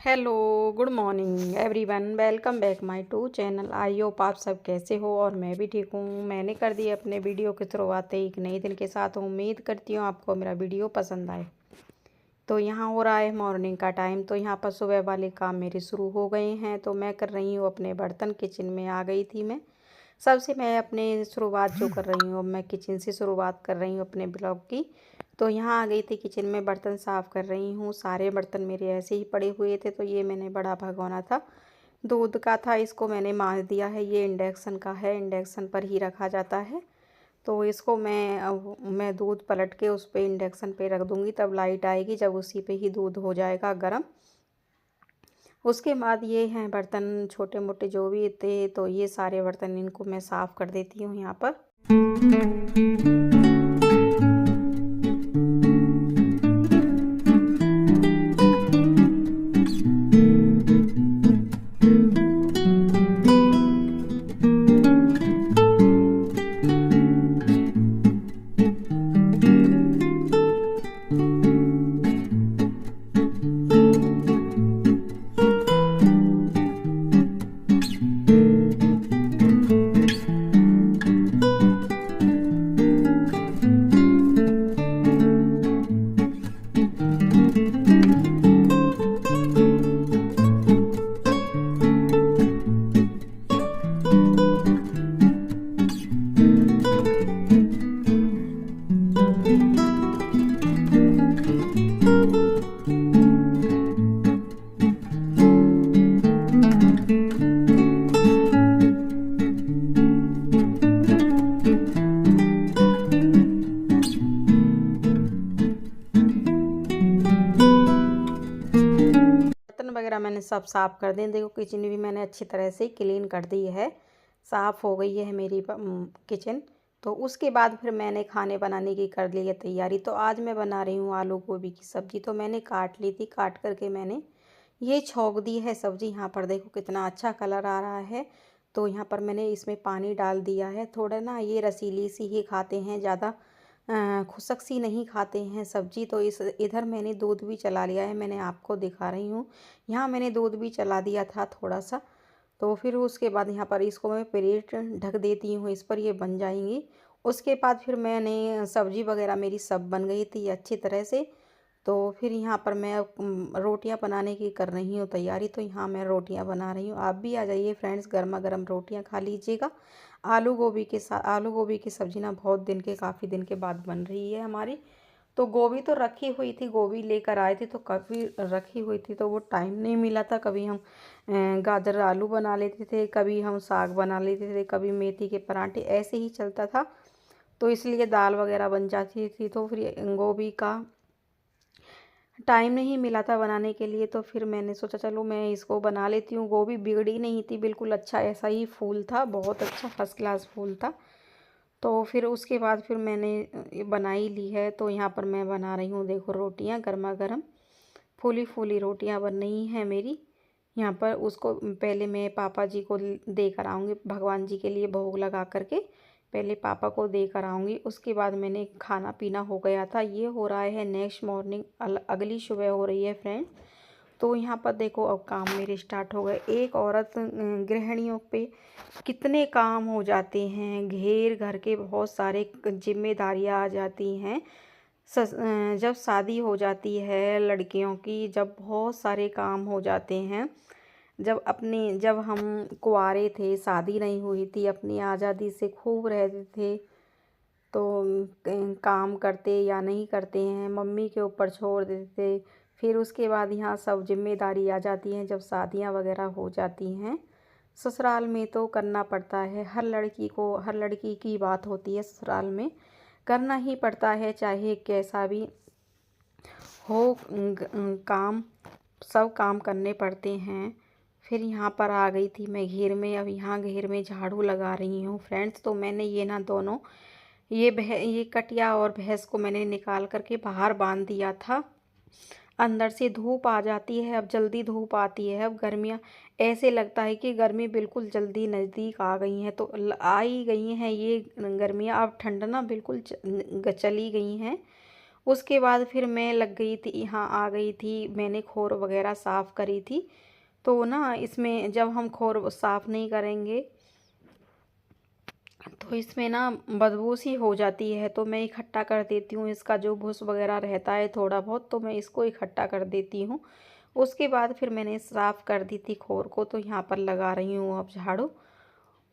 Hello, good morning everyone. Welcome back my to channel. I hope आप सब कैसे हो और मैं भी ठीक हूँ। मैंने कर दी अपने वीडियो की शुरुआत एक नए दिन के साथ। उम्मीद करती हूँ आपको मेरा वीडियो पसंद आए। तो यहाँ हो रहा है मॉर्निंग का टाइम, तो यहाँ पर सुबह वाले काम मेरे शुरू हो गए हैं। तो मैं कर रही हूँ अपने बर्तन, किचन में आ गई थी मैं। सबसे मैं अपने शुरुआत जो कर रही हूँ, मैं किचन से शुरुआत कर रही हूँ अपने ब्लॉग की। तो यहाँ आ गई थी किचन में, बर्तन साफ़ कर रही हूँ। सारे बर्तन मेरे ऐसे ही पड़े हुए थे। तो ये मैंने बड़ा भगोना था, दूध का था, इसको मैंने मांज दिया है। ये इंडक्शन का है, इंडक्शन पर ही रखा जाता है। तो इसको मैं दूध पलट के उस पर इंडक्शन पे रख दूँगी, तब लाइट आएगी जब उसी पे ही दूध हो जाएगा गर्म। उसके बाद ये हैं बर्तन छोटे मोटे जो भी थे, तो ये सारे बर्तन इनको मैं साफ़ कर देती हूँ यहाँ पर। बर्तन वगैरह मैंने सब साफ़ कर दिए। देखो किचन भी मैंने अच्छी तरह से क्लीन कर दी है, साफ़ हो गई है मेरी किचन। तो उसके बाद फिर मैंने खाने बनाने की कर ली है तैयारी। तो आज मैं बना रही हूँ आलू गोभी की सब्ज़ी। तो मैंने काट ली थी, काट करके मैंने ये छौंक दी है सब्ज़ी। यहाँ पर देखो कितना अच्छा कलर आ रहा है। तो यहाँ पर मैंने इसमें पानी डाल दिया है। थोड़ा ना ये रसीली सी ही खाते हैं, ज़्यादा खुशक सी नहीं खाते हैं सब्जी। तो इस इधर मैंने दूध भी चला लिया है, मैंने आपको दिखा रही हूँ। यहाँ मैंने दूध भी चला दिया था थोड़ा सा। तो फिर उसके बाद यहाँ पर इसको मैं प्लेट ढक देती हूँ, इस पर ये बन जाएंगी। उसके बाद फिर मैंने सब्जी वगैरह मेरी सब बन गई थी अच्छी तरह से। तो फिर यहाँ पर मैं रोटियां बनाने की कर रही हूँ तैयारी। तो यहाँ मैं रोटियां बना रही हूँ, आप भी आ जाइए फ्रेंड्स, गर्मा गर्म रोटियां खा लीजिएगा आलू गोभी के साथ। आलू गोभी की सब्ज़ी ना बहुत दिन के, काफ़ी दिन के बाद बन रही है हमारी। तो गोभी तो रखी हुई थी, गोभी लेकर आए थे तो काफ़ी रखी हुई थी, तो वो टाइम नहीं मिला था। कभी हम गाजर आलू बना लेते थे, कभी हम साग बना लेते थे, कभी मेथी के पराठे, ऐसे ही चलता था। तो इसलिए दाल वगैरह बन जाती थी। तो फिर गोभी का टाइम नहीं मिला था बनाने के लिए। तो फिर मैंने सोचा चलो मैं इसको बना लेती हूँ। गोभी बिगड़ी नहीं थी बिल्कुल, अच्छा ऐसा ही फूल था, बहुत अच्छा फर्स्ट क्लास फूल था। तो फिर उसके बाद फिर मैंने ये बनाई ली है। तो यहाँ पर मैं बना रही हूँ, देखो रोटियाँ गरमा गर्म फूली फूली रोटियाँ बन रही हैं मेरी। यहाँ पर उसको पहले मैं पापा जी को देकर आऊँगी, भगवान जी के लिए भोग लगा करके पहले पापा को देकर आऊँगी। उसके बाद मैंने खाना पीना हो गया था। ये हो रहा है नेक्स्ट मॉर्निंग, अगली सुबह हो रही है फ्रेंड। तो यहाँ पर देखो अब काम मेरे स्टार्ट हो गए। एक औरत गृहिणियों पे कितने काम हो जाते हैं, घेर घर के बहुत सारे जिम्मेदारियाँ आ जाती हैं। जब शादी हो जाती है लड़कियों की, जब बहुत सारे काम हो जाते हैं। जब हम कुंवारे थे, शादी नहीं हुई थी, अपनी आज़ादी से खूब रहते थे, तो काम करते या नहीं करते हैं, मम्मी के ऊपर छोड़ देते थे। फिर उसके बाद यहाँ सब जिम्मेदारी आ जाती हैं जब शादियाँ वगैरह हो जाती हैं। ससुराल में तो करना पड़ता है, हर लड़की को, हर लड़की की बात होती है ससुराल में, करना ही पड़ता है चाहे कैसा भी हो। काम, सब काम करने पड़ते हैं। फिर यहाँ पर आ गई थी मैं घेर में। अब यहाँ घेर में झाड़ू लगा रही हूँ फ्रेंड्स। तो मैंने ये ना दोनों, ये कटिया और भैंस को मैंने निकाल करके बाहर बांध दिया था। अंदर से धूप आ जाती है, अब जल्दी धूप आती है। अब गर्मियाँ, ऐसे लगता है कि गर्मी बिल्कुल जल्दी नज़दीक आ गई हैं। तो आ ही गई हैं ये गर्मियाँ, अब ठंड ना बिल्कुल चली गई हैं। उसके बाद फिर मैं लग गई थी, यहाँ आ गई थी, मैंने खोर वगैरह साफ़ करी थी। तो ना इसमें जब हम खोर साफ़ नहीं करेंगे तो इसमें ना बदबू सी हो जाती है, तो मैं इकट्ठा कर देती हूँ इसका जो भूस वगैरह रहता है थोड़ा बहुत, तो मैं इसको इकट्ठा कर देती हूँ। उसके बाद फिर मैंने साफ़ कर दी थी खोर को, तो यहाँ पर लगा रही हूँ अब झाड़ू।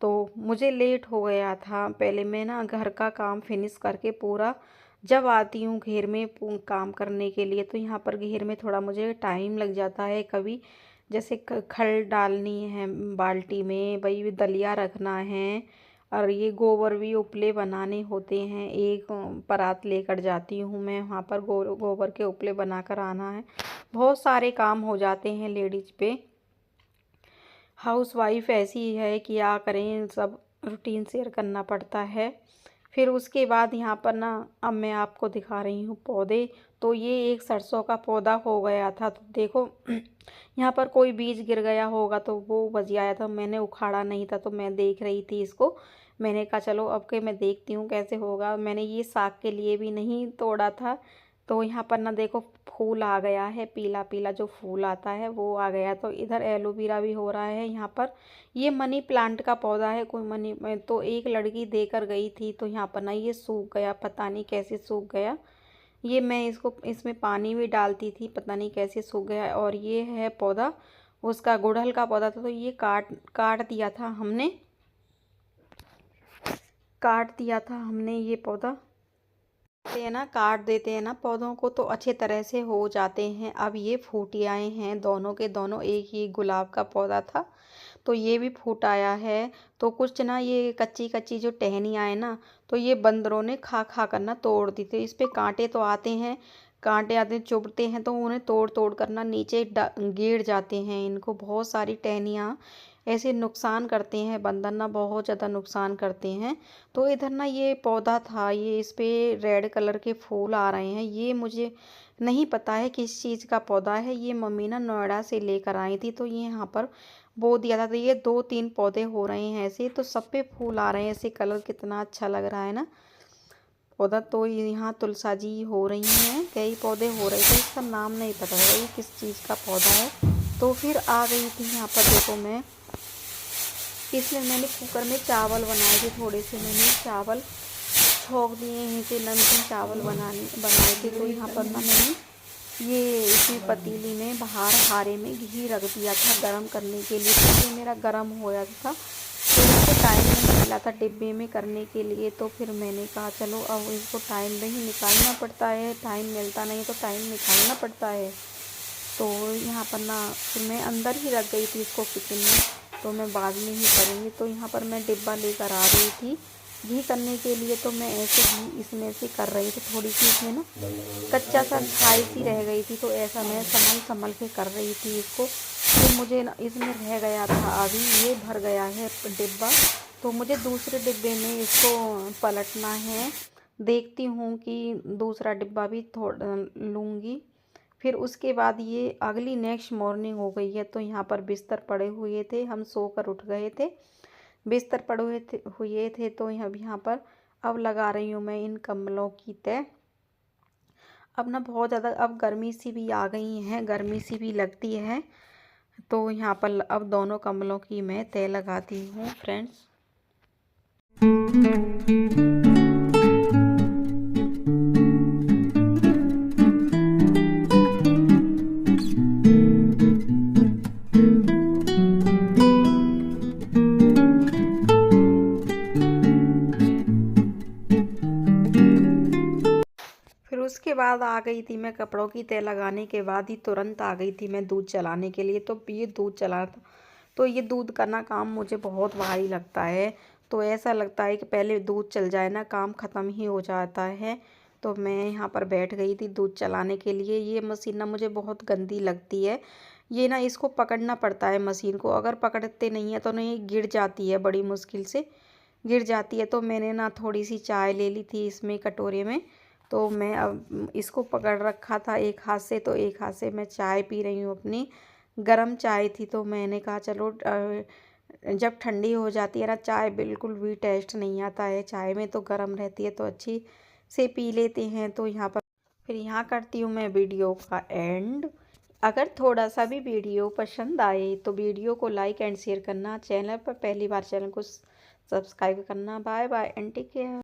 तो मुझे लेट हो गया था, पहले मैं ना घर का काम फिनिश करके पूरा जब आती हूँ घेर में काम करने के लिए, तो यहाँ पर घेर में थोड़ा मुझे टाइम लग जाता है। कभी जैसे खल डालनी है बाल्टी में, भाई दलिया रखना है, और ये गोबर भी उपले बनाने होते हैं। एक परात लेकर जाती हूँ मैं, वहाँ पर गोबर के उपले बनाकर आना है। बहुत सारे काम हो जाते हैं लेडीज पे। हाउसवाइफ ऐसी है कि क्या करें, सब रूटीन शेयर करना पड़ता है। फिर उसके बाद यहाँ पर ना अब मैं आपको दिखा रही हूँ पौधे। तो ये एक सरसों का पौधा हो गया था, तो देखो यहाँ पर कोई बीज गिर गया होगा तो वो बच आया था, मैंने उखाड़ा नहीं था, तो मैं देख रही थी इसको। मैंने कहा चलो अब के मैं देखती हूँ कैसे होगा। मैंने ये साग के लिए भी नहीं तोड़ा था। तो यहाँ पर ना देखो फूल आ गया है, पीला पीला जो फूल आता है वो आ गया। तो इधर एलोवेरा भी हो रहा है यहाँ पर। ये मनी प्लांट का पौधा है, कोई मनी तो एक लड़की देकर गई थी, तो यहाँ पर ना ये सूख गया, पता नहीं कैसे सूख गया। ये मैं इसको इसमें पानी भी डालती थी, पता नहीं कैसे सूख गया। और ये है पौधा, उसका गुड़हल का पौधा था, तो ये काट दिया था हमने, ये पौधा। ते ना काट देते हैं ना पौधों को तो अच्छे तरह से हो जाते हैं। अब ये फूट आए हैं दोनों के दोनों। एक ही गुलाब का पौधा था तो ये भी फूट आया है। तो कुछ ना ये कच्ची कच्ची जो टहनियाँ है ना, तो ये बंदरों ने खा खा कर ना तोड़ दी थी। इस पे कांटे तो आते हैं, कांटे आते चुभते हैं, तो उन्हें तोड़ तोड़ कर ना नीचे गिर जाते हैं। इनको बहुत सारी टहनियाँ ऐसे नुकसान करते हैं, बंदर ना बहुत ज़्यादा नुकसान करते हैं। तो इधर ना ये पौधा था, ये इस पे रेड कलर के फूल आ रहे हैं। ये मुझे नहीं पता है किस चीज़ का पौधा है, ये मम्मी ना नोएडा से लेकर आई थी, तो ये यहाँ पर बो दिया था। तो ये 2-3 पौधे हो रहे हैं ऐसे, तो सब पे फूल आ रहे हैं ऐसे। कलर कितना अच्छा लग रहा है ना पौधा। तो यहाँ तुलसा जी हो रही हैं, कई पौधे हो रहे थे, इसका नाम नहीं पता है ये किस चीज़ का पौधा है। तो फिर आ गई थी यहाँ पर, देखो मैं इसमें मैंने कुकर में चावल बनाए थे, थोड़े से मैंने चावल छोंक दिए हैं थे, नमकीन चावल बनाए थे। तो यहाँ पर ना मैंने ये इसमें पतीली में बाहर हारे में घी रख दिया था गरम करने के लिए। तो ये मेरा गरम हो जाता था, तो इसको टाइम नहीं मिला था डिब्बे में करने के लिए। तो फिर मैंने कहा चलो अब इसको टाइम नहीं निकालना पड़ता है, टाइम मिलता नहीं तो टाइम निकालना पड़ता है। तो यहाँ पर ना फिर मैं अंदर ही रख गई थी इसको किचन में, तो मैं बाद में ही करूँगी। तो यहाँ पर मैं डिब्बा लेकर आ रही थी घी करने के लिए, तो मैं ऐसे घी इसमें से कर रही थी। थोड़ी सी इसमें ना कच्चा सा छाई सी रह गई थी, तो ऐसा मैं संभल संभल के कर रही थी इसको। तो मुझे ना इसमें रह गया था, अभी ये भर गया है डिब्बा, तो मुझे दूसरे डिब्बे में इसको पलटना है। देखती हूँ कि दूसरा डिब्बा भी थोड़ा लूँगी। फिर उसके बाद ये अगली नेक्स्ट मॉर्निंग हो गई है, तो यहाँ पर बिस्तर पड़े हुए थे, हम सोकर उठ गए थे, बिस्तर पड़े हुए थे। तो यहाँ पर अब लगा रही हूँ मैं इन कम्बलों की तय। अब ना बहुत ज़्यादा अब गर्मी सी भी आ गई है, गर्मी सी भी लगती है। तो यहाँ पर अब दोनों कम्बलों की मैं तय लगाती हूँ फ्रेंड्स। फिर उसके बाद आ गई थी मैं, कपड़ों की तय लगाने के बाद ही तुरंत आ गई थी मैं दूध चलाने के लिए। तो ये दूध चला था, तो ये दूध करना काम मुझे बहुत भारी लगता है। तो ऐसा लगता है कि पहले दूध चल जाए ना, काम ख़त्म ही हो जाता है। तो मैं यहाँ पर बैठ गई थी दूध चलाने के लिए। ये मशीन ना मुझे बहुत गंदी लगती है। ये ना इसको पकड़ना पड़ता है मशीन को, अगर पकड़ते नहीं है तो नहीं गिर जाती है, बड़ी मुश्किल से गिर जाती है। तो मैंने ना थोड़ी सी चाय ले ली थी इसमें कटोरे में, तो मैं अब इसको पकड़ रखा था एक हाथ से, तो एक हाथ से मैं चाय पी रही हूँ अपनी। गरम चाय थी, तो मैंने कहा चलो जब ठंडी हो जाती है ना चाय, बिल्कुल भी टेस्ट नहीं आता है चाय में, तो गर्म रहती है तो अच्छी से पी लेते हैं। तो यहाँ पर फिर यहाँ करती हूँ मैं वीडियो का एंड। अगर थोड़ा सा भी वीडियो पसंद आए तो वीडियो को लाइक एंड शेयर करना, चैनल पर पहली बार चैनल को सब्सक्राइब करना। Bye bye and take care.